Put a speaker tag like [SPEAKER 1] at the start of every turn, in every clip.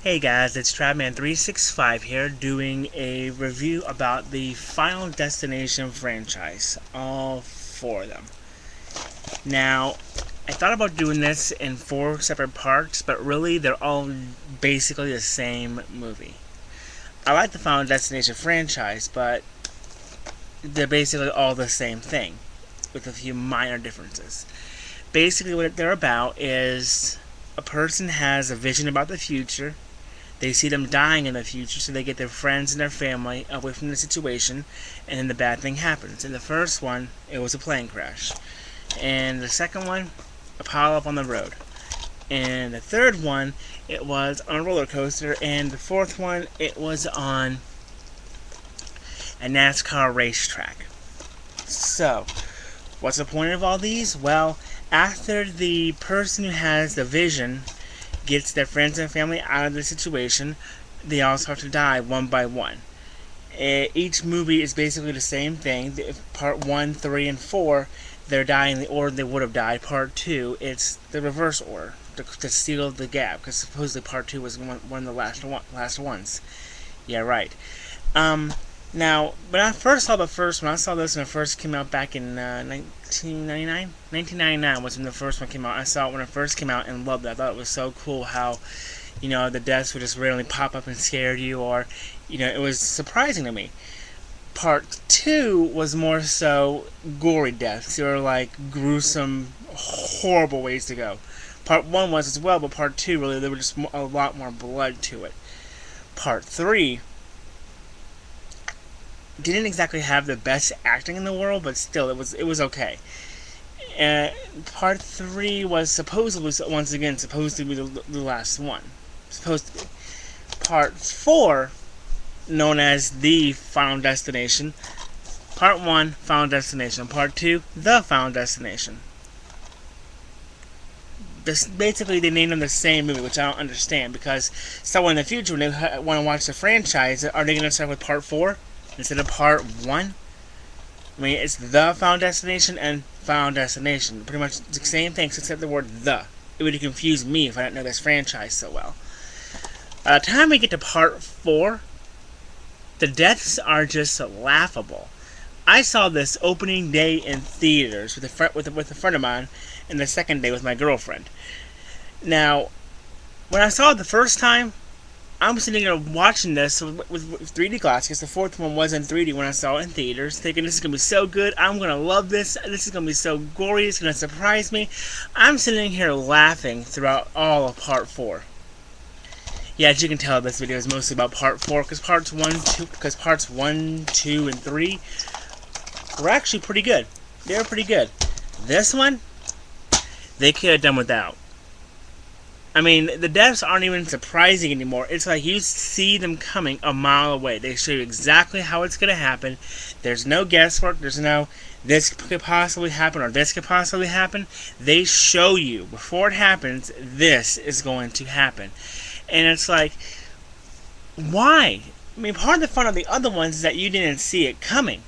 [SPEAKER 1] Hey guys, it's Travman365 here doing a review about the Final Destination franchise, all four of them. Now, I thought about doing this in 4 separate parts, but really they're all basically the same movie. I like the Final Destination franchise, but they're basically all the same thing, with a few minor differences. Basically what they're about is a person has a vision about the future. They see them dying in the future, so they get their friends and their family away from the situation, and then the bad thing happens. In the first one, it was a plane crash. And the second one, a pile-up on the road. And the third one, it was on a roller coaster. And the fourth one, it was on a NASCAR racetrack. So, what's the point of all these? Well, after the person who has the vision gets their friends and family out of the situation, they all start to die one by one. Each movie is basically the same thing. Part 1, 3, and 4, they're dying in the order they would have died. Part 2, it's the reverse order to seal the gap, because supposedly Part 2 was one of the last ones. Yeah, right. Now, when I first saw the first one, I saw this when it first came out back in 1999? 1999 was when the first one came out. I saw it when it first came out and loved it. I thought it was so cool how, the deaths would just randomly pop up and scare you, or, it was surprising to me. Part 2 was more so gory deaths. They were like gruesome, horrible ways to go. Part 1 was as well, but Part 2 really, there was just a lot more blood to it. Part 3 didn't exactly have the best acting in the world, but still, it was okay. Part 3 was supposedly, once again, supposed to be the last one. Supposed to be. Part 4, known as the Final Destination. Part 1, Final Destination. Part 2, The Final Destination. Basically, they named them the same movie, which I don't understand, because someone in the future, when they want to watch the franchise, are they going to start with Part 4? Instead of Part 1? I mean, it's The Final Destination and Final Destination. Pretty much the same thing, except the word the. It would have confused me if I didn't know this franchise so well. By the time we get to Part 4, the deaths are just laughable. I saw this opening day in theaters with a friend of mine, and the second day with my girlfriend. Now, when I saw it the first time, I'm sitting there watching this with 3D glasses, because the fourth one was in 3D when I saw it in theaters, thinking this is going to be so good, I'm going to love this, this is going to be so gory, it's going to surprise me. I'm sitting here laughing throughout all of Part 4. Yeah, as you can tell, this video is mostly about Part 4, because parts 1, 2, and 3 were actually pretty good. They were pretty good. This one, they could have done without. I mean, the deaths aren't even surprising anymore. It's like you see them coming a mile away. They show you exactly how it's going to happen. There's no guesswork. There's no, this could possibly happen or this could possibly happen. They show you, before it happens, this is going to happen. And it's like, why? I mean, part of the fun of the other ones is that you didn't see it coming.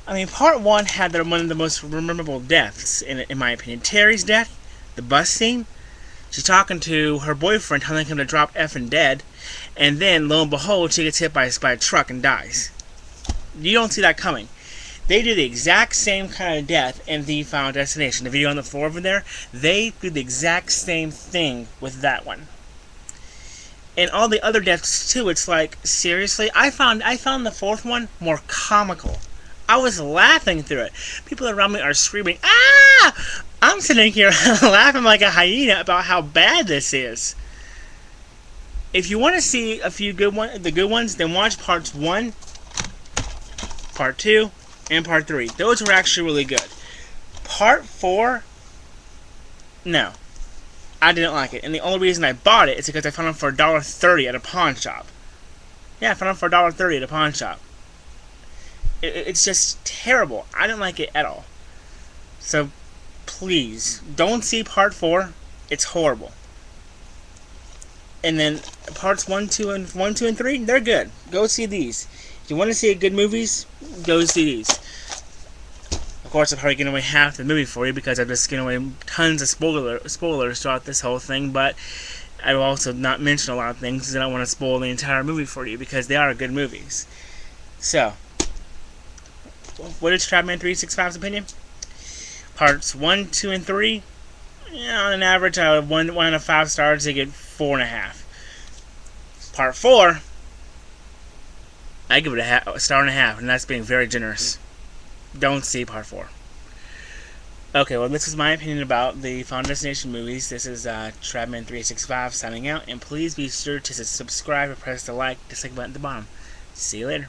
[SPEAKER 1] I mean, Part 1 had one of the most memorable deaths, in my opinion. Terry's death, the bus scene. She's talking to her boyfriend, telling him to drop effing dead, and then, lo and behold, she gets hit by a truck and dies. You don't see that coming. They do the exact same kind of death in The Final Destination. The video on the floor over there, they do the exact same thing with that one. And all the other deaths, too, it's like, seriously? I found the fourth one more comical. I was laughing through it. People around me are screaming, "Ah!" I'm sitting here laughing like a hyena about how bad this is. If you want to see a few good ones, then watch Parts 1, Part 2, and Part 3. Those were actually really good. Part 4, no. I didn't like it. And the only reason I bought it is because I found it for $1.30 at a pawn shop. Yeah, I found it for $1.30 at a pawn shop. It's just terrible. I didn't like it at all. So, please, don't see Part 4. It's horrible. And then Parts 1, 2, and 3, they're good. Go see these. If you want to see good movies, go see these. Of course, I'm probably giving away half the movie for you because I'm just giving away tons of spoilers throughout this whole thing, but I will also not mention a lot of things because I don't want to spoil the entire movie for you because they are good movies. So, what is Trapman 365's opinion? Parts 1, 2, and 3, on an average out of 1 out of 5 stars, they get 4.5. Part 4, I give it a star and a half, and that's being very generous. Don't see Part 4. Okay, well, this is my opinion about the Final Destination movies. This is Trapman 365 signing out, and please be sure to subscribe and press the dislike button at the bottom. See you later.